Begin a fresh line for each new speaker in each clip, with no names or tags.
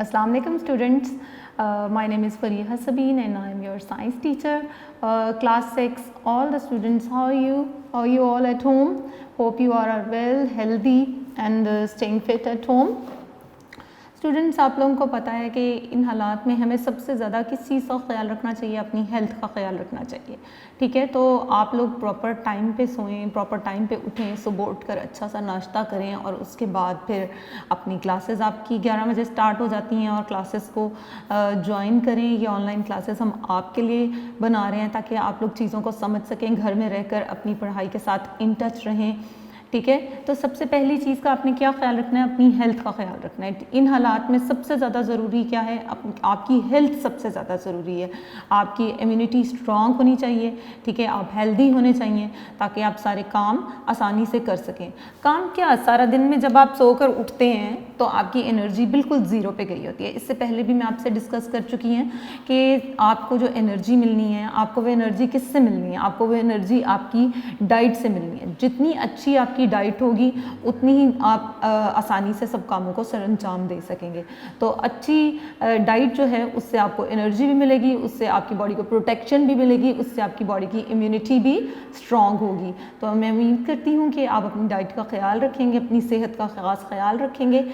Assalamu alaikum students. My name is Fariha Sabeen and I am your science teacher. Class 6, all the students, how are you? How are you all at home? Hope you are well, healthy and staying fit at home. Students, आप लोगों को पता है कि इन हालात में हमें सबसे ज़्यादा किस चीज़ का ख्याल रखना चाहिए? अपनी हेल्थ का ख्याल रखना चाहिए। ठीक है, तो आप लोग प्रॉपर टाइम पे सोएं, प्रॉपर टाइम पे उठें, सुबह उठकर अच्छा सा नाश्ता करें और उसके बाद फिर अपनी क्लासेस आपकी 11 बजे स्टार्ट हो जाती हैं और क्लासेस को ज्वाइन करें। ये ऑनलाइन क्लासेस हम आपके लिए बना रहे हैं ताकि आप लोग चीज़ों को समझ सकें, घर में रहकर अपनी पढ़ाई के साथ इन टच रहें। ठीक है, तो सबसे पहली चीज़ का आपने क्या ख्याल रखना है? अपनी हेल्थ का ख्याल रखना है। इन हालात में सबसे ज़्यादा ज़रूरी क्या है? आपकी हेल्थ सबसे ज़्यादा ज़रूरी है। आपकी इम्यूनिटी स्ट्रांग होनी चाहिए। ठीक है, आप हेल्दी होने चाहिए ताकि आप सारे काम आसानी से कर सकें। काम क्या, सारा दिन में जब आप सोकर उठते हैं तो आपकी एनर्जी बिल्कुल ज़ीरो पे गई होती है। इससे पहले भी मैं आपसे डिस्कस कर चुकी हैं कि आपको जो एनर्जी मिलनी है, आपको वो एनर्जी किससे मिलनी है? आपको वो एनर्जी आपकी डाइट से मिलनी है। जितनी अच्छी आपकी डाइट होगी उतनी ही आप आसानी से सब कामों को सरअंजाम दे सकेंगे। तो अच्छी डाइट जो है उससे आपको एनर्जी भी मिलेगी, उससे आपकी बॉडी को प्रोटेक्शन भी मिलेगी, उससे आपकी बॉडी की इम्यूनिटी भी स्ट्रांग होगी। तो मैं उम्मीद करती हूँ कि आप अपनी डाइट का ख्याल रखेंगे, अपनी सेहत का खास ख्याल रखेंगे।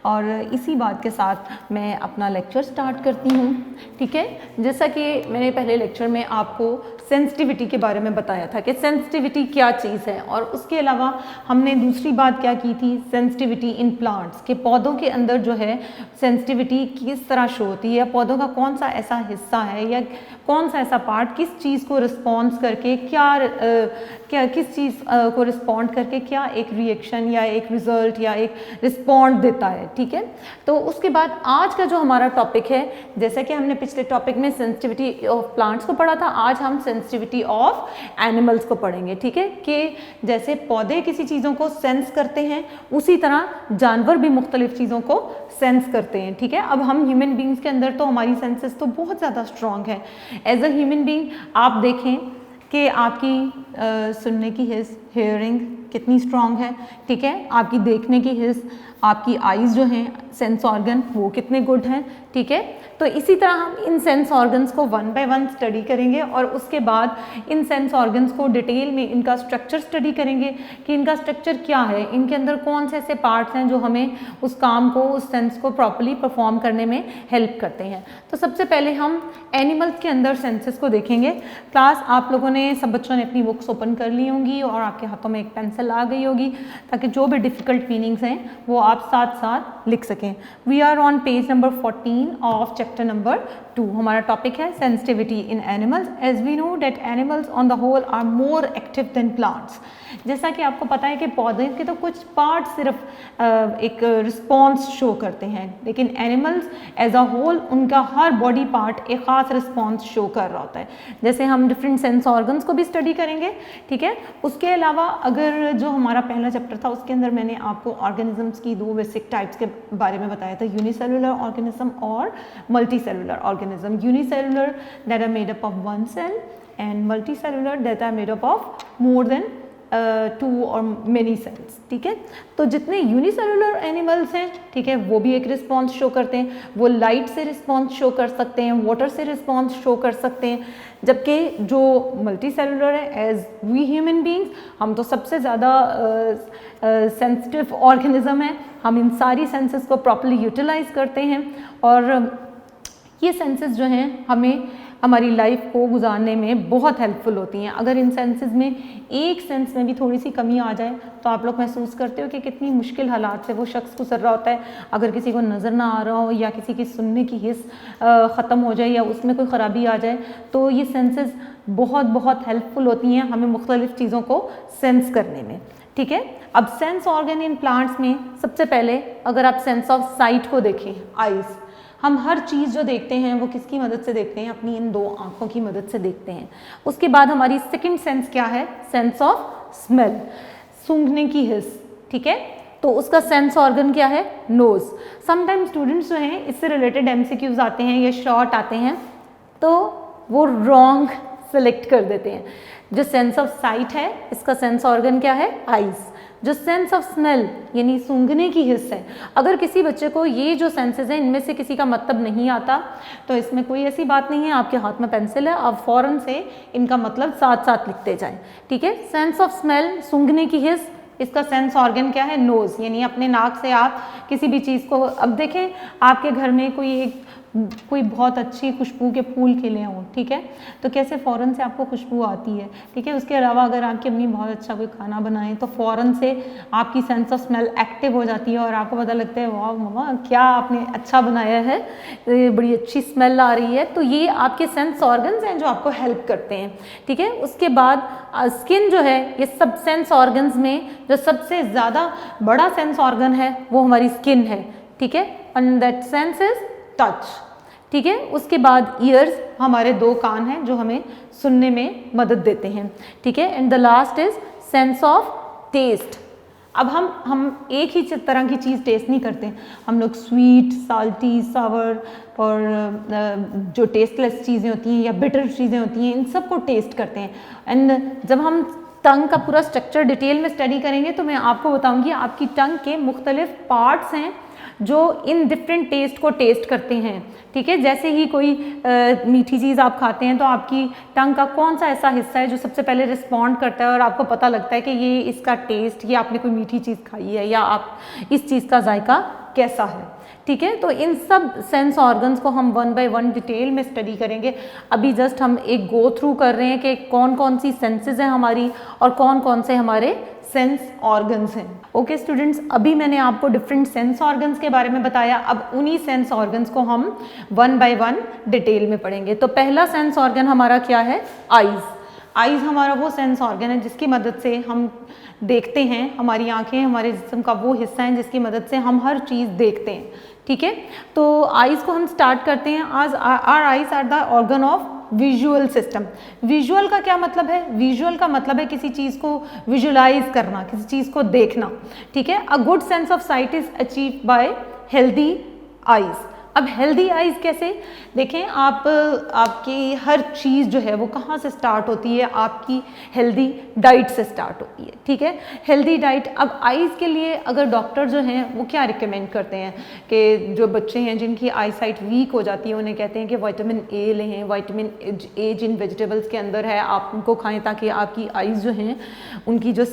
और इसी बात के साथ मैं अपना लेक्चर स्टार्ट करती हूँ। ठीक है, जैसा कि मैंने पहले लेक्चर में आपको सेंसिटिविटी के बारे में बताया था कि सेंसिटिविटी क्या चीज़ है, और उसके अलावा हमने दूसरी बात क्या की थी? सेंसिटिविटी इन प्लांट्स, के पौधों के अंदर जो है सेंसिटिविटी किस तरह शो होती है, पौधों का कौन सा ऐसा हिस्सा है या कौन सा ऐसा पार्ट किस चीज़ को रिस्पॉन्स करके किस चीज़ को रिस्पॉन्ड करके क्या एक रिएक्शन या एक रिजल्ट या एक रिस्पॉन्ड देता है। ठीक है, तो उसके बाद आज का जो हमारा टॉपिक है, जैसे कि हमने पिछले टॉपिक में सेंसिटिविटी ऑफ प्लांट्स को पढ़ा था, आज हम सेंसिटिविटी ऑफ एनिमल्स को पढ़ेंगे। ठीक है, कि जैसे पौधे किसी चीज़ों को सेंस करते हैं उसी तरह जानवर भी मुख्तलिफ चीज़ों को सेंस करते हैं। ठीक है, अब हम ह्यूमन बींग्स के अंदर तो हमारी सेंसेस तो बहुत ज़्यादा स्ट्रॉन्ग है। एज अ ह्यूमन बींग आप देखें कि आपकी सुनने की हिस्स, हेयरिंग कितनी स्ट्रॉन्ग है। ठीक है, आपकी देखने की हिस्स, आपकी आइज़ जो हैं, सेंस ऑर्गन, वो कितने गुड हैं। ठीक है, तो इसी तरह हम इन सेंस ऑर्गन्स को वन बाय वन स्टडी करेंगे और उसके बाद इन सेंस ऑर्गन्स को डिटेल में इनका स्ट्रक्चर स्टडी करेंगे कि इनका स्ट्रक्चर क्या है, इनके अंदर कौन से ऐसे पार्ट्स हैं जो हमें उस काम को, उस सेंस को प्रॉपर्ली परफॉर्म करने में हेल्प करते हैं। तो सबसे पहले हम एनिमल्स के अंदर सेंसेस को देखेंगे। क्लास आप लोगों ने, सब बच्चों ने अपनी बुक्स ओपन कर ली होंगी और आपके हाथों में एक पेंसिल आ गई होगी ताकि जो भी डिफ़िकल्ट मीनिंग्स हैं वो आप साथ साथ लिख सकें। We are on page number 14 of chapter number 2। हमारा टॉपिक है sensitivity in animals. As we know that animals on the whole are more active than plants. जैसा कि आपको पता है कि पौधे के तो कुछ पार्ट सिर्फ एक रिस्पॉन्स शो करते हैं, लेकिन एनिमल्स एज अ होल उनका हर बॉडी पार्ट एक ख़ास रिस्पॉन्स शो कर रहा होता है। जैसे हम डिफरेंट सेंस ऑर्गन्स को भी स्टडी करेंगे। ठीक है, उसके अलावा अगर जो हमारा पहला चैप्टर था उसके अंदर मैंने आपको ऑर्गेनिजम्स की 2 बेसिक टाइप्स के बारे में बताया था, यूनिसेलुलर ऑर्गेनिज्म और multicellular organism. Unicellular that are made up of 1 cell and multicellular that are made up of more than 2 और मेनी सेल्स। ठीक है, तो जितने यूनिसेलुलर एनिमल्स हैं, ठीक है, वो भी एक रिस्पॉन्स शो करते हैं। वो लाइट से रिस्पॉन्स शो कर सकते हैं, वाटर से रिस्पॉन्स शो कर सकते हैं, जबकि जो मल्टी सेलुलर है, एज वी ह्यूमन बींग्स, हम तो सबसे ज़्यादा सेंसिटिव ऑर्गेनिज्म है। हम इन सारी सेंसेस को प्रॉपर्ली यूटिलाइज करते हैं और ये सेंसेस जो हैं हमें हमारी लाइफ को गुजारने में बहुत हेल्पफुल होती हैं। अगर इन सेंसेस में एक सेंस में भी थोड़ी सी कमी आ जाए तो आप लोग महसूस करते हो कि कितनी मुश्किल हालात से वो शख्स गुजर रहा होता है। अगर किसी को नज़र ना आ रहा हो या किसी की सुनने की हिस्स ख़त्म हो जाए या उसमें कोई ख़राबी आ जाए तो ये सेंसेस बहुत बहुत हेल्पफुल होती हैं हमें मुख्तलिफ़ चीज़ों को सेंस करने में। ठीक है, अब सेंस ऑर्गन इन प्लांट्स में सबसे पहले अगर आप सेंस ऑफ साइट को देखें, आइज़, हम हर चीज़ जो देखते हैं वो किसकी मदद से देखते हैं? अपनी इन 2 आँखों की मदद से देखते हैं। उसके बाद हमारी सेकंड सेंस क्या है? सेंस ऑफ स्मेल, सूंघने की हिस्स। ठीक है, तो उसका सेंस ऑर्गन क्या है? नोज़। समटाइम स्टूडेंट्स जो हैं इससे रिलेटेड MCQs आते हैं या शॉर्ट आते हैं तो वो रॉन्ग सेलेक्ट कर देते हैं। जो सेंस ऑफ साइट है इसका सेंस ऑर्गन क्या है, आईज। जो सेंस ऑफ स्मेल यानी सूंघने की हिस्स है, अगर किसी बच्चे को ये जो सेंसेस हैं इनमें से किसी का मतलब नहीं आता तो इसमें कोई ऐसी बात नहीं है, आपके हाथ में पेंसिल है, आप फौरन से इनका मतलब साथ साथ लिखते जाएं, ठीक है। सेंस ऑफ स्मेल सूंघने की हिस्स, इसका सेंस ऑर्गन क्या है, नोज, यानी अपने नाक से आप किसी भी चीज़ को, अब देखें आपके घर में कोई बहुत अच्छी खुशबू के फूल खिले हों, ठीक है, तो कैसे फ़ौरन से आपको खुशबू आती है, ठीक है। उसके अलावा अगर आपकी अम्मी बहुत अच्छा कोई खाना बनाएं तो फ़ौरन से आपकी सेंस ऑफ स्मेल एक्टिव हो जाती है और आपको पता लगता है वाह मम्मा क्या आपने अच्छा बनाया है, बड़ी अच्छी स्मेल आ रही है। तो ये आपके सेंस ऑर्गन्स हैं जो आपको हेल्प करते हैं, ठीक है। उसके बाद स्किन जो है, ये सब सेंस ऑर्गन्स में जो सबसे ज़्यादा बड़ा सेंस ऑर्गन है वो हमारी स्किन है, ठीक है, and that sense is touch, ठीक है। उसके बाद ईयर्स, हमारे दो कान हैं जो हमें सुनने में मदद देते हैं, ठीक है। And the last is sense of taste. अब हम एक ही तरह की चीज़ टेस्ट नहीं करते, हम लोग स्वीट, साल्टी, सावर और जो टेस्टलेस चीज़ें होती हैं या बिटर चीज़ें होती हैं इन सबको टेस्ट करते हैं। एंड जब हम टंग का पूरा स्ट्रक्चर डिटेल में स्टडी करेंगे तो मैं आपको बताऊंगी आपकी टंग के मुख्तलिफ पार्ट्स हैं जो इन डिफरेंट टेस्ट को टेस्ट करते हैं, ठीक है। जैसे ही कोई मीठी चीज़ आप खाते हैं तो आपकी टंग का कौन सा ऐसा हिस्सा है जो सबसे पहले रिस्पॉन्ड करता है और आपको पता लगता है कि ये इसका टेस्ट, ये आपने कोई मीठी चीज़ खाई है या आप इस चीज़ का जायका कैसा है, ठीक है। तो इन सब सेंस ऑर्गन्स को हम वन बाय वन डिटेल में स्टडी करेंगे। अभी जस्ट हम एक गो थ्रू कर रहे हैं कि कौन कौन सी सेंसेस हैं हमारी और कौन कौन से हमारे सेंस ऑर्गन्स हैं। ओके स्टूडेंट्स, अभी मैंने आपको डिफरेंट सेंस ऑर्गन्स के बारे में बताया, अब उन्हीं सेंस ऑर्गन्स को हम वन बाय वन डिटेल में पढ़ेंगे। तो पहला सेंस ऑर्गन हमारा क्या है, आईज। आईज हमारा वो सेंस ऑर्गन है जिसकी मदद से हम देखते हैं, हमारी आंखें हमारे जिस्म का वो हिस्सा है जिसकी मदद से हम हर चीज़ देखते हैं, ठीक है। तो आईज को हम स्टार्ट करते हैं। आज our eyes are the organ of visual system. Visual का क्या मतलब है, विजुअल का मतलब है किसी चीज़ को विजुलाइज करना, किसी चीज़ को देखना, ठीक है। A good sense of site is achieve by healthy eyes. अब हेल्दी आईज कैसे, देखें आप, आपकी हर चीज़ जो है वो कहाँ से स्टार्ट होती है, आपकी हेल्दी डाइट से स्टार्ट होती है, ठीक है। हेल्दी डाइट, अब आईज के लिए अगर डॉक्टर जो हैं वो क्या रिकमेंड करते हैं कि जो बच्चे हैं जिनकी आई साइट वीक हो जाती है उन्हें कहते हैं कि विटामिन ए लें, विटामिन ए जिन वेजिटेबल्स के अंदर है आप उनको खाएं ताकि आपकी आईज जो हैं उनकी जो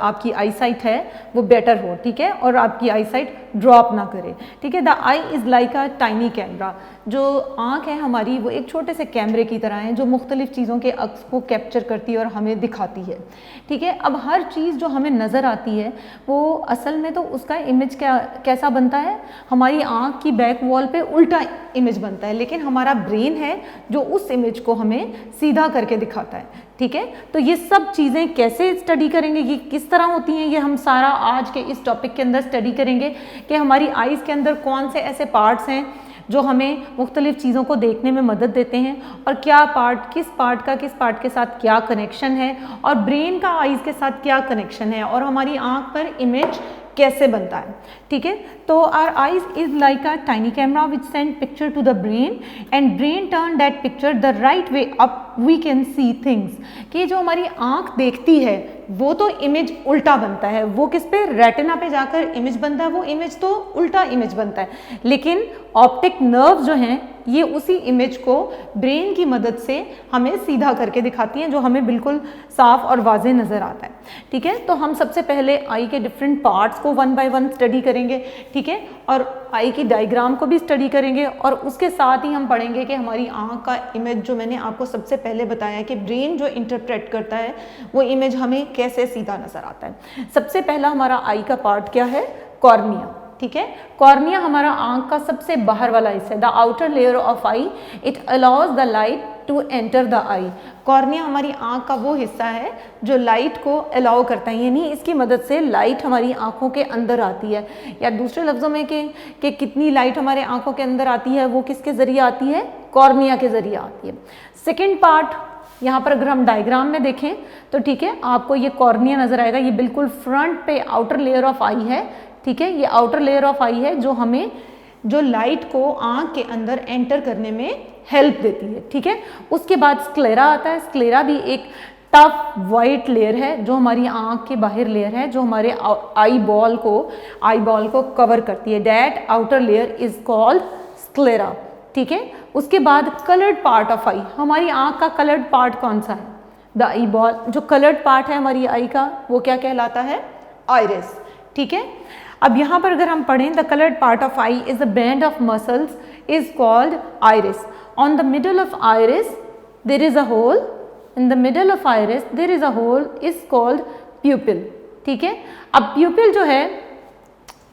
आपकी आई साइट है वो बेटर हो, ठीक है, और आपकी आई साइट ड्रॉप ना करे, ठीक है। The I is like a tiny camera. जो आँख है हमारी वो एक छोटे से कैमरे की तरह है जो मुख्तलिफ चीज़ों के अक्स को कैप्चर करती है और हमें दिखाती है, ठीक है। अब हर चीज़ जो हमें नज़र आती है वो असल में तो उसका इमेज कैसा बनता है, हमारी आँख की बैक वॉल पे उल्टा इमेज बनता है, लेकिन हमारा ब्रेन है जो उस इमेज को हमें सीधा करके दिखाता है, ठीक है। तो ये सब चीज़ें कैसे स्टडी करेंगे, ये किस तरह होती हैं, ये हम सारा आज के इस टॉपिक के अंदर स्टडी करेंगे कि हमारी आईज़ के अंदर कौन से ऐसे पार्ट्स हैं जो हमें मुख्तलिफ चीज़ों को देखने में मदद देते हैं और क्या पार्ट किस पार्ट के साथ क्या कनेक्शन है और ब्रेन का आईज़ के साथ क्या कनेक्शन है और हमारी आँख पर इमेज कैसे बनता है, ठीक है। तो our eyes is like a tiny camera which send picture to the brain and brain turn that picture the right way up we can see things. कि जो हमारी आँख देखती है वो तो इमेज उल्टा बनता है, वो किस पे, रेटिना पे जाकर इमेज बनता है, वो इमेज तो उल्टा इमेज बनता है, लेकिन ऑप्टिक नर्व जो हैं ये उसी इमेज को ब्रेन की मदद से हमें सीधा करके दिखाती हैं जो हमें बिल्कुल साफ और वाज़ेह नज़र आता है, ठीक है। तो हम सबसे पहले आई के डिफरेंट पार्ट्स को वन बाय वन स्टडी करेंगे, ठीक है, और आई की डायग्राम को भी स्टडी करेंगे और उसके साथ ही हम पढ़ेंगे कि हमारी आँख का इमेज जो मैंने आपको सबसे पहले बताया कि ब्रेन जो इंटरप्रेट करता है वो इमेज हमें कैसे सीधा नज़र आता है। सबसे पहला हमारा आई का पार्ट क्या है, कॉर्निया, ठीक है। कॉर्निया हमारा आंख का सबसे बाहर वाला हिस्सा है, the outer layer of eye, it allows the light to enter the eye. Cornea हमारी आंख का वो हिस्सा है जो लाइट को अलाउ करता है, यानी इसकी मदद से लाइट हमारी आंखों के अंदर आती है, या दूसरे लफ्ज़ों में कि कितनी लाइट हमारे आंखों के अंदर आती है वो किसके ज़रिए आती है, कॉर्निया के ज़रिए आती है। सेकेंड पार्ट, यहाँ पर अगर हम डायग्राम में देखें तो ठीक है आपको ये कॉर्निया नज़र आएगा, ये बिल्कुल फ्रंट पे आउटर लेयर ऑफ आई है, ठीक है, ये आउटर लेयर ऑफ आई है जो हमें जो लाइट को आँख के अंदर एंटर करने में हेल्प देती है, ठीक है। उसके बाद स्क्लेरा आता है, स्क्लेरा भी एक टफ वाइट लेयर है जो हमारी आंख के बाहर लेयर है, जो हमारे आई बॉल को कवर करती है। That outer layer is called sclera, ठीक है। उसके बाद कलर्ड पार्ट ऑफ आई, हमारी आंख का कलर्ड पार्ट कौन सा है? The eye ball. जो कलर्ड पार्ट है हमारी आई का वो क्या कहलाता है? आइरिस, ठीक है। अब यहाँ पर अगर हम पढ़ें, the coloured part of eye is a band of muscles is called iris. On the middle of iris there is a hole, in the middle of iris there is a hole is called pupil, ठीक है। अब प्यूपिल जो है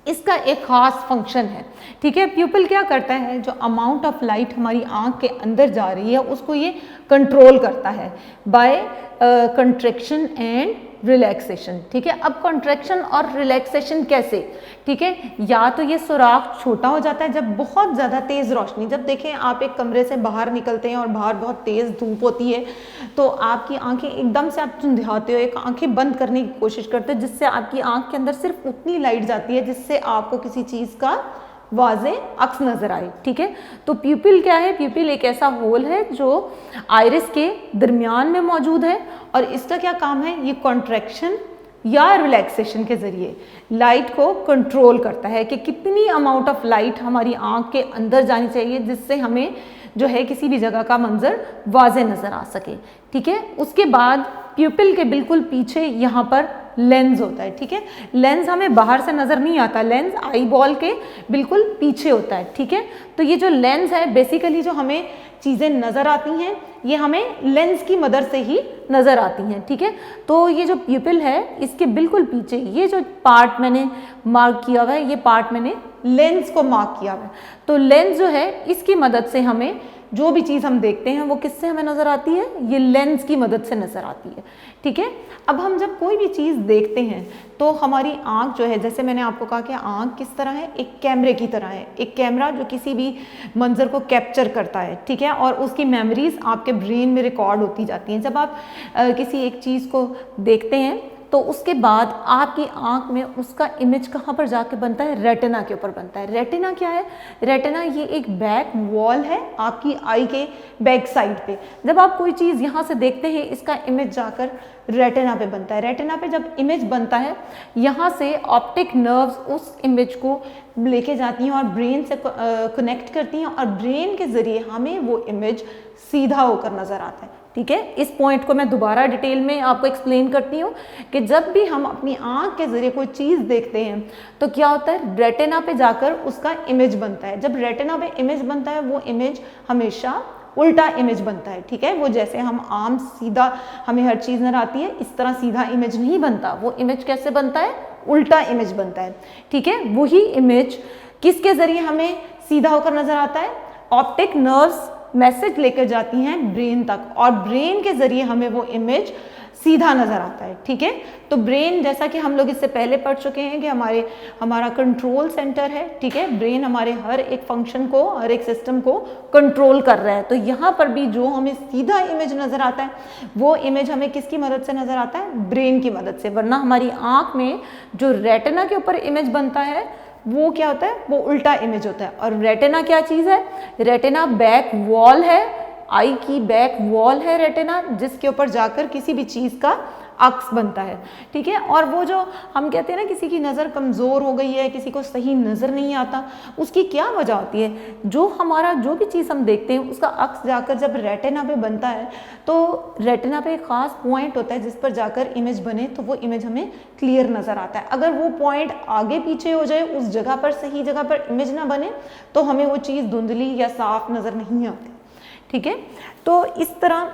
इसका एक खास function है, ठीक है। प्यूपिल क्या करता है? जो अमाउंट ऑफ लाइट हमारी आंख के अंदर जा रही है उसको ये कंट्रोल करता है बाय कंट्रैक्शन एंड रिलैक्सेशन, ठीक है। अब कंट्रैक्शन और रिलैक्सेशन कैसे? ठीक है, या तो ये सुराख छोटा हो जाता है जब बहुत ज़्यादा तेज़ रोशनी, जब देखें आप एक कमरे से बाहर निकलते हैं और बाहर बहुत तेज़ धूप होती है तो आपकी आंखें एकदम से आप चुंधियाते हो, एक आंखें बंद करने की कोशिश करते हो जिससे आपकी आंख के अंदर सिर्फ उतनी लाइट जाती है जिससे आपको किसी चीज़ का वाज़े अक्स नज़र आए, ठीक है। तो प्यूपिल क्या है? प्यूपिल एक ऐसा होल है जो आइरिस के दरमियान में मौजूद है और इसका क्या काम है? ये कॉन्ट्रैक्शन या रिलैक्सेशन के ज़रिए लाइट को कंट्रोल करता है कि कितनी अमाउंट ऑफ लाइट हमारी आंख के अंदर जानी चाहिए जिससे हमें जो है किसी भी जगह का मंजर वाज़े नज़र आ सके, ठीक है। उसके बाद प्यूपिल के बिल्कुल पीछे यहाँ पर लेंस होता है, ठीक है। लेंस हमें बाहर से नज़र नहीं आता, लेंस आई बॉल के बिल्कुल पीछे होता है, ठीक है। तो ये जो लेंस है बेसिकली जो हमें चीज़ें नज़र आती हैं ये हमें लेंस की मदद से ही नज़र आती हैं, ठीक है। तो ये जो प्यूपिल है इसके बिल्कुल पीछे ये जो पार्ट मैंने मार्क किया हुआ है, ये पार्ट मैंने लेंस को मार्क किया हुआ है। तो लेंस जो है इसकी मदद से हमें जो भी चीज़ हम देखते हैं वो किससे हमें नज़र आती है? ये लेंस की मदद से नज़र आती है, ठीक है। अब हम जब कोई भी चीज़ देखते हैं तो हमारी आँख जो है, जैसे मैंने आपको कहा कि आँख किस तरह है? एक कैमरे की तरह है, एक कैमरा जो किसी भी मंजर को कैप्चर करता है, ठीक है, और उसकी मेमोरीज आपके ब्रेन में रिकॉर्ड होती जाती हैं। जब आप किसी एक चीज़ को देखते हैं तो उसके बाद आपकी आंख में उसका इमेज कहाँ पर जाके बनता है? रेटिना के ऊपर बनता है। रेटिना क्या है? रेटिना ये एक बैक वॉल है आपकी आई के बैक साइड पे। जब आप कोई चीज़ यहाँ से देखते हैं इसका इमेज जाकर रेटिना पे बनता है। रेटिना पे जब इमेज बनता है यहाँ से ऑप्टिक नर्व्स उस इमेज को लेके जाती हैं और ब्रेन से कनेक्ट करती हैं और ब्रेन के ज़रिए हमें वो इमेज सीधा होकर नज़र आता है, ठीक है। इस पॉइंट को मैं दोबारा डिटेल में आपको एक्सप्लेन करती हूँ कि जब भी हम अपनी आँख के ज़रिए कोई चीज़ देखते हैं तो क्या होता है? रेटिना पे जाकर उसका इमेज बनता है। जब रेटिना पे इमेज बनता है वो इमेज हमेशा उल्टा इमेज बनता है, ठीक है। वो जैसे हम आम सीधा हमें हर चीज़ नजर आती है इस तरह सीधा इमेज नहीं बनता, वो इमेज कैसे बनता है? उल्टा इमेज बनता है, ठीक है। वही इमेज किसके ज़रिए हमें सीधा होकर नज़र आता है? ऑप्टिक नर्व्स मैसेज लेकर जाती हैं ब्रेन तक और ब्रेन के ज़रिए हमें वो इमेज सीधा नज़र आता है, ठीक है। तो ब्रेन, जैसा कि हम लोग इससे पहले पढ़ चुके हैं कि हमारा कंट्रोल सेंटर है, ठीक है। ब्रेन हमारे हर एक फंक्शन को, हर एक सिस्टम को कंट्रोल कर रहा है। तो यहाँ पर भी जो हमें सीधा इमेज नज़र आता है वो इमेज हमें किसकी मदद से नज़र आता है? ब्रेन की मदद से। वरना हमारी आँख में जो रेटिना के ऊपर इमेज बनता है वो क्या होता है? वो उल्टा इमेज होता है। और रेटिना क्या चीज़ है? रेटिना बैक वॉल है, आई की बैक वॉल है रेटिना, जिसके ऊपर जाकर किसी भी चीज़ का अक्स बनता है, ठीक है। और वो जो हम कहते हैं ना किसी की नज़र कमज़ोर हो गई है, किसी को सही नज़र नहीं आता, उसकी क्या वजह होती है? जो भी चीज़ हम देखते हैं उसका अक्स जाकर जब रेटिना पे बनता है तो रेटिना पे एक ख़ास पॉइंट होता है जिस पर जाकर इमेज बने तो वो इमेज हमें क्लियर नज़र आता है। अगर वो पॉइंट आगे पीछे हो जाए, उस जगह पर सही जगह पर इमेज ना बने तो हमें वो चीज़ धुंधली या साफ नज़र नहीं आती, ठीक है। तो इस तरह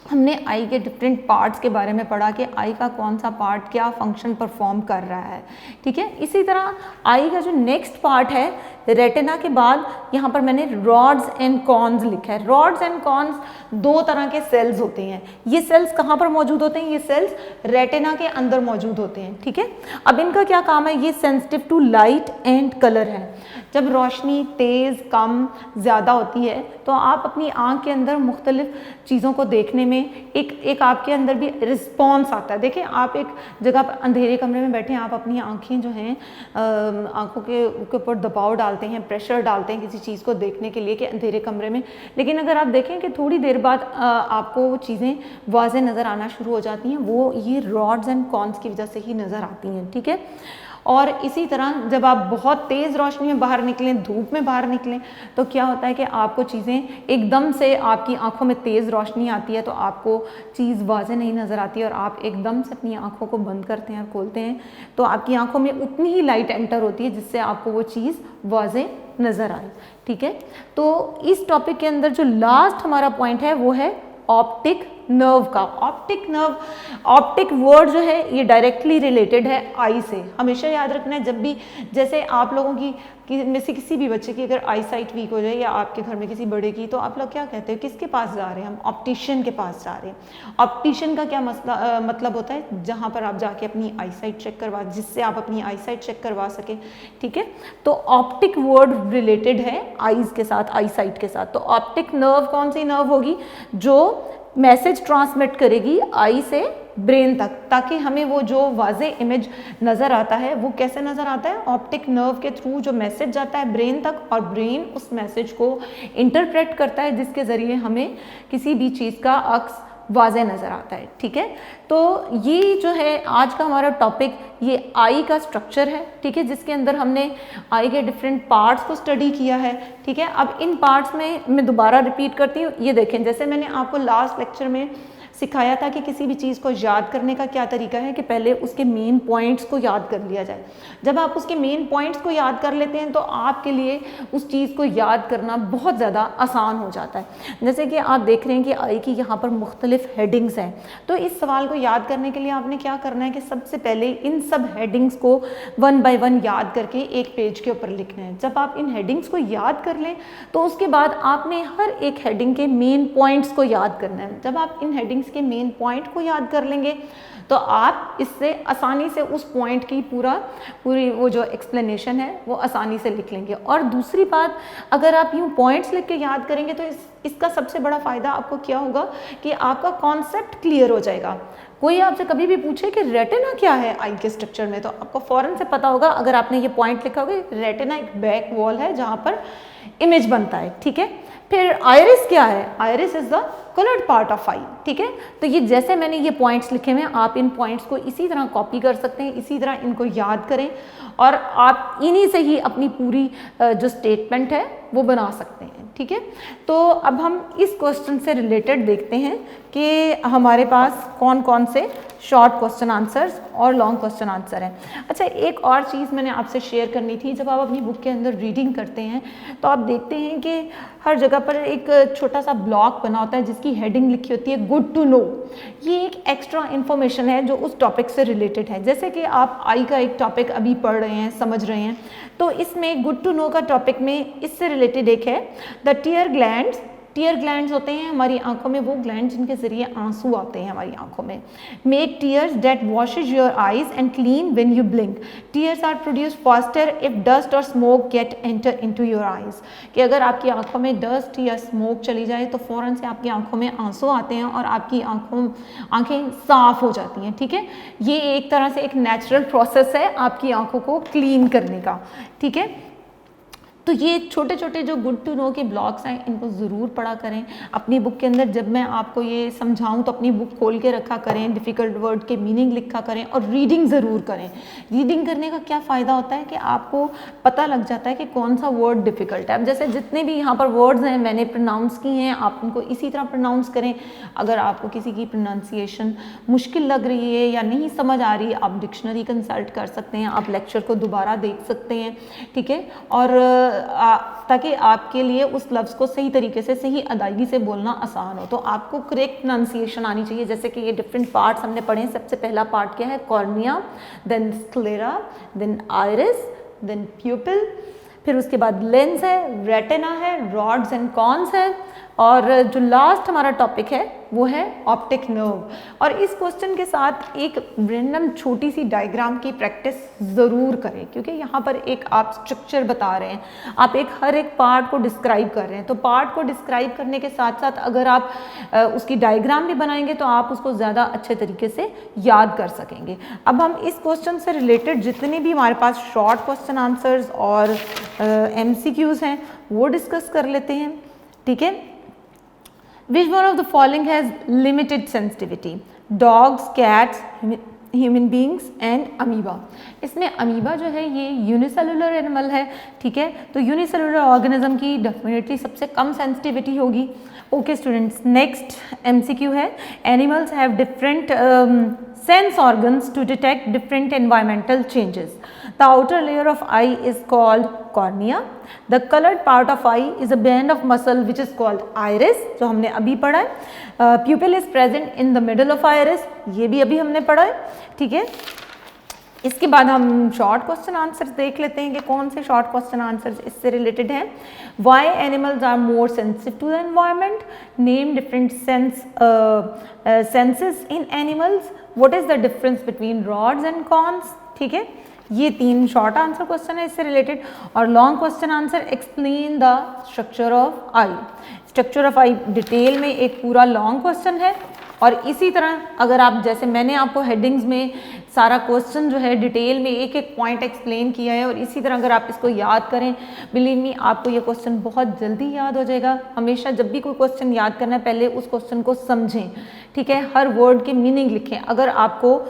हमने आई के डिफरेंट पार्ट्स के बारे में पढ़ा कि आई का कौन सा पार्ट क्या फंक्शन परफॉर्म कर रहा है, ठीक है। इसी तरह आई का जो नेक्स्ट पार्ट है रेटिना के बाद यहाँ पर मैंने रॉड्स एंड कॉन्स लिखा है। रॉड्स एंड कॉन्स दो तरह के सेल्स होते हैं। ये सेल्स कहाँ पर मौजूद होते हैं? ये सेल्स रेटिना के अंदर मौजूद होते हैं, ठीक है। अब इनका क्या काम है? ये sensitive to light and colour है। जब रोशनी तेज़ कम ज़्यादा होती है तो आप अपनी आँख के अंदर मुख्तलिफ चीज़ों को देखने में एक आपके अंदर भी रिस्पॉन्स आता है। देखिए आप एक जगह पर अंधेरे कमरे में बैठे हैं, आप अपनी आँखें जो हैं आँखों के ऊपर दबाव डालते हैं, प्रेशर डालते हैं किसी चीज़ को देखने के लिए कि अंधेरे कमरे में, लेकिन अगर आप देखें कि थोड़ी देर बाद आपको वो चीज़ें वाज़े नज़र आना शुरू हो जाती हैं, वो ये रॉड्स एंड कॉन्स की वजह से ही नज़र आती हैं, ठीक है। और इसी तरह जब आप बहुत तेज़ रोशनी में बाहर निकलें, धूप में बाहर निकलें, तो क्या होता है कि आपको चीज़ें एकदम से आपकी आंखों में तेज़ रोशनी आती है तो आपको चीज़ वाज़े नहीं नज़र आती, और आप एकदम से अपनी आंखों को बंद करते हैं और खोलते हैं तो आपकी आंखों में उतनी ही लाइट एंटर होती है जिससे आपको वो चीज़ वाज़े नज़र आए, ठीक है। तो इस टॉपिक के अंदर जो लास्ट हमारा पॉइंट है वो है ऑप्टिक नर्व का। ऑप्टिक वर्ड जो है ये डायरेक्टली रिलेटेड है आई से। हमेशा याद रखना है, जब भी जैसे आप लोगों की में से किसी भी बच्चे की अगर आई साइट वीक हो जाए या आपके घर में किसी बड़े की, तो आप लोग क्या कहते हैं, किसके पास जा रहे हैं, हम ऑप्टिशियन के पास जा रहे हैं। ऑप्टिशियन का क्या मतलब होता है, जहाँ पर आप जाके अपनी आई साइट चेक करवा, जिससे आप अपनी आई साइट चेक करवा सके, ठीक है। तो ऑप्टिक वर्ड रिलेटेड है आईज के साथ, आई साइट के साथ। तो ऑप्टिक नर्व कौन सी नर्व होगी, जो मैसेज ट्रांसमिट करेगी आई से ब्रेन तक, ताकि हमें वो जो वाज़े इमेज नज़र आता है वो कैसे नज़र आता है, ऑप्टिक नर्व के थ्रू जो मैसेज जाता है ब्रेन तक, और ब्रेन उस मैसेज को इंटरप्रेट करता है जिसके ज़रिए हमें किसी भी चीज़ का अक्स वाज़े नज़र आता है, ठीक है। तो ये जो है आज का हमारा टॉपिक, ये आई का स्ट्रक्चर है, ठीक है, जिसके अंदर हमने आई के डिफरेंट पार्ट्स को स्टडी किया है, ठीक है। अब इन पार्ट्स में मैं दोबारा रिपीट करती हूँ। ये देखें, जैसे मैंने आपको लास्ट लेक्चर में सिखाया था कि किसी भी चीज़ को याद करने का क्या तरीका है कि पहले उसके मेन पॉइंट्स को याद कर लिया जाए। जब आप उसके मेन पॉइंट्स को याद कर लेते हैं तो आपके लिए उस चीज़ को याद करना बहुत ज़्यादा आसान हो जाता है। जैसे कि आप देख रहे हैं कि आई की यहाँ पर मुख्तलिफ हेडिंग्स हैं, तो इस सवाल को याद करने के लिए आपने क्या करना है कि सबसे पहले इन सब हेडिंग्स को 1 बाय 1 याद करके एक पेज के ऊपर लिखना है। जब आप इन हेडिंग्स को याद कर लें तो उसके बाद आपने हर एक हेडिंग के मेन पॉइंट्स को याद करना है। जब आप इन हेडिंग्स के मेन पॉइंट को याद कर लेंगे तो आप इससे आसानी से उस पॉइंट की पूरी वो जो एक्सप्लेनेशन है वो आसानी से लिख लेंगे। और दूसरी बात, अगर आप यूँ पॉइंट्स लिख के याद करेंगे तो इसका सबसे बड़ा फ़ायदा आपको क्या होगा कि आपका कॉन्सेप्ट क्लियर हो जाएगा। कोई आपसे कभी भी पूछे कि रेटिना क्या है आई के स्ट्रक्चर में, तो आपको फ़ौरन से पता होगा अगर आपने ये पॉइंट लिखा होगा, रेटिना एक बैक वॉल है जहाँ पर इमेज बनता है, ठीक है। फिर आयरिस क्या है, iris is the coloured part of eye, ठीक है। तो ये जैसे मैंने ये पॉइंट्स लिखे हुए हैं, आप इन पॉइंट्स को इसी तरह कॉपी कर सकते हैं, इसी तरह इनको याद करें और आप इन्हीं से ही अपनी पूरी जो स्टेटमेंट है वो बना सकते हैं, ठीक है। तो अब हम इस क्वेश्चन से रिलेटेड देखते हैं कि हमारे पास कौन कौन से शॉर्ट क्वेश्चन आंसर्स और लॉन्ग क्वेश्चन आंसर हैं। अच्छा, एक और चीज़ मैंने आपसे शेयर करनी थी। जब आप अपनी बुक के अंदर रीडिंग करते हैं तो आप देखते हैं कि हर जगह पर एक छोटा सा ब्लॉक बना होता है जिसकी हेडिंग लिखी होती है गुड टू नो। ये एक एक्स्ट्रा इन्फॉर्मेशन है जो उस टॉपिक से रिलेटेड है। जैसे कि आप आई का एक टॉपिक अभी पढ़ रहे हैं, समझ रहे हैं, तो इसमें गुड टू नो का टॉपिक में इससे रिलेटेड एक है the tear glands. Tear glands होते हैं हमारी आंखों में वो ग्लैंड जिनके जरिए आंसू आते हैं हमारी आंखों में। Make tears that washes your eyes and clean when you blink. Tears are produce faster if dust और smoke get enter into your eyes. कि अगर आपकी आंखों में डस्ट या स्मोक चली जाए तो फ़ौरन से आपकी आंखों में आंसू आते हैं और आपकी आंखें साफ हो जाती हैं, ठीक है। ये एक तरह से एक नेचुरल प्रोसेस है आपकी आंखों को क्लीन करने का, ठीक है। तो ये छोटे छोटे जो गुड टू नो के ब्लॉक्स हैं इनको ज़रूर पढ़ा करें अपनी बुक के अंदर। जब मैं आपको ये समझाऊं तो अपनी बुक खोल के रखा करें, डिफ़िकल्ट वर्ड के मीनिंग लिखा करें और रीडिंग ज़रूर करें। रीडिंग करने का क्या फ़ायदा होता है कि आपको पता लग जाता है कि कौन सा वर्ड डिफ़िकल्ट है। अब जैसे जितने भी यहाँ पर वर्ड्स हैं मैंने प्रोनाउंस किए हैं, आप उनको इसी तरह प्रोनाउंस करें। अगर आपको किसी की प्रोनाउंसिएशन मुश्किल लग रही है या नहीं समझ आ रही, आप डिक्शनरी कंसल्ट कर सकते हैं, आप लेक्चर को दोबारा देख सकते हैं, ठीक है। और ताकि आपके लिए उस लफ्ज़ को सही तरीके से, सही अदायगी से बोलना आसान हो। तो आपको करेक्ट प्रोनाउंसिएशन आनी चाहिए। जैसे कि ये डिफरेंट पार्ट्स हमने पढ़े हैं। सबसे पहला पार्ट क्या है, cornea, then sclera, then iris, then pupil, फिर उसके बाद लेंस है, रेटिना है, रॉड्स एंड कॉन्स है, और जो लास्ट हमारा टॉपिक है वो है ऑप्टिक नर्व। और इस क्वेश्चन के साथ एक रैंडम छोटी सी डायग्राम की प्रैक्टिस ज़रूर करें, क्योंकि यहाँ पर एक आप स्ट्रक्चर बता रहे हैं, आप हर एक पार्ट को डिस्क्राइब कर रहे हैं। तो पार्ट को डिस्क्राइब करने के साथ साथ अगर आप उसकी डायग्राम भी बनाएंगे तो आप उसको ज़्यादा अच्छे तरीके से याद कर सकेंगे। अब हम इस क्वेश्चन से रिलेटेड जितने भी हमारे पास शॉर्ट क्वेश्चन आंसर्स और MCQs हैं वो डिस्कस कर लेते हैं, ठीक है। Which one of the following has limited sensitivity? Dogs, cats, human beings and amoeba. इसमें अमीबा जो है ये यूनिसेलुलर एनिमल है, ठीक है। तो यूनिसेलुलर ऑर्गेनिज्म की डेफिनेटली सबसे कम सेंसिटिविटी होगी। ओके स्टूडेंट्स, नेक्स्ट MCQ है, animals have different sense organs to detect different environmental changes. The outer layer of eye is called cornea. The colored part of eye is a band of muscle which is called iris, जो हमने अभी पढ़ा है। Pupil is present in the middle of iris, ये भी अभी हमने पढ़ा है, ठीक है। इसके बाद हम शॉर्ट क्वेश्चन आंसर्स देख लेते हैं कि कौन से शॉर्ट क्वेश्चन आंसर्स इससे रिलेटेड हैं। Why animals are more sensitive to the environment, name different senses in animals, what is the difference between rods and cones, ठीक है। ये 3 शॉर्ट आंसर क्वेश्चन है इससे रिलेटेड। और long question answer, explain the structure of I. Structure of I detail में एक पूरा long question है। और इसी तरह अगर आप, जैसे मैंने आपको हेडिंग्स में सारा क्वेश्चन जो है डिटेल में एक एक पॉइंट एक्सप्लेन किया है, और इसी तरह अगर आप इसको याद करें, बिलीव मी आपको ये क्वेश्चन बहुत जल्दी याद हो जाएगा। हमेशा जब भी कोई क्वेश्चन याद करना है पहले उस क्वेश्चन को समझें, ठीक है। हर वर्ड के मीनिंग लिखें। अगर आपको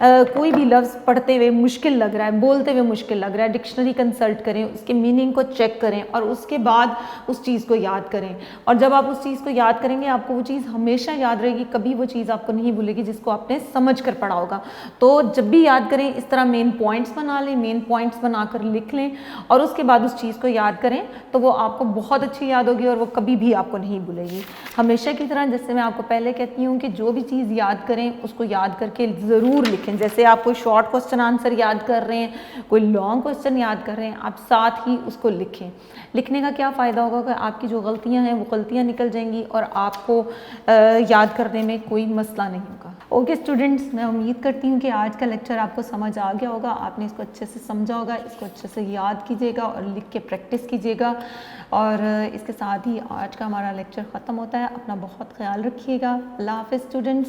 कोई भी लफ्ज़ पढ़ते हुए मुश्किल लग रहा है, बोलते हुए मुश्किल लग रहा है, डिक्शनरी कंसल्ट करें, उसके मीनिंग को चेक करें और उसके बाद उस चीज़ को याद करें। और जब आप उस चीज़ को याद करेंगे आपको वो चीज़ हमेशा याद रहेगी, कभी वो चीज़ आपको नहीं भूलेगी जिसको आपने समझ कर पढ़ा होगा। तो जब भी याद करें इस तरह मेन पॉइंट्स बना लें, मेन पॉइंट्स बनाकर लिख लें और उसके बाद उस चीज़ को याद करें तो वो आपको बहुत अच्छी याद होगी और वो कभी भी आपको नहीं भूलेगी। हमेशा की तरह जैसे मैं आपको पहले कहती हूँ कि जो भी चीज़ याद करें उसको याद करके ज़रूर लिखें। जैसे आप कोई शॉर्ट क्वेश्चन आंसर याद कर रहे हैं, कोई लॉन्ग क्वेश्चन याद कर रहे हैं, आप साथ ही उसको लिखें। लिखने का क्या फ़ायदा होगा कि आपकी जो गलतियां हैं वो गलतियां निकल जाएंगी और आपको याद करने में कोई मसला नहीं होगा। ओके स्टूडेंट्स, मैं उम्मीद करती हूँ कि आज का लेक्चर आपको समझ आ गया होगा, आपने इसको अच्छे से समझा होगा, इसको अच्छे से याद कीजिएगा और लिख के प्रैक्टिस कीजिएगा। और इसके साथ ही आज का हमारा लेक्चर ख़त्म होता है। अपना बहुत ख्याल रखिएगा। अल्लाह हाफ़िज़ स्टूडेंट्स।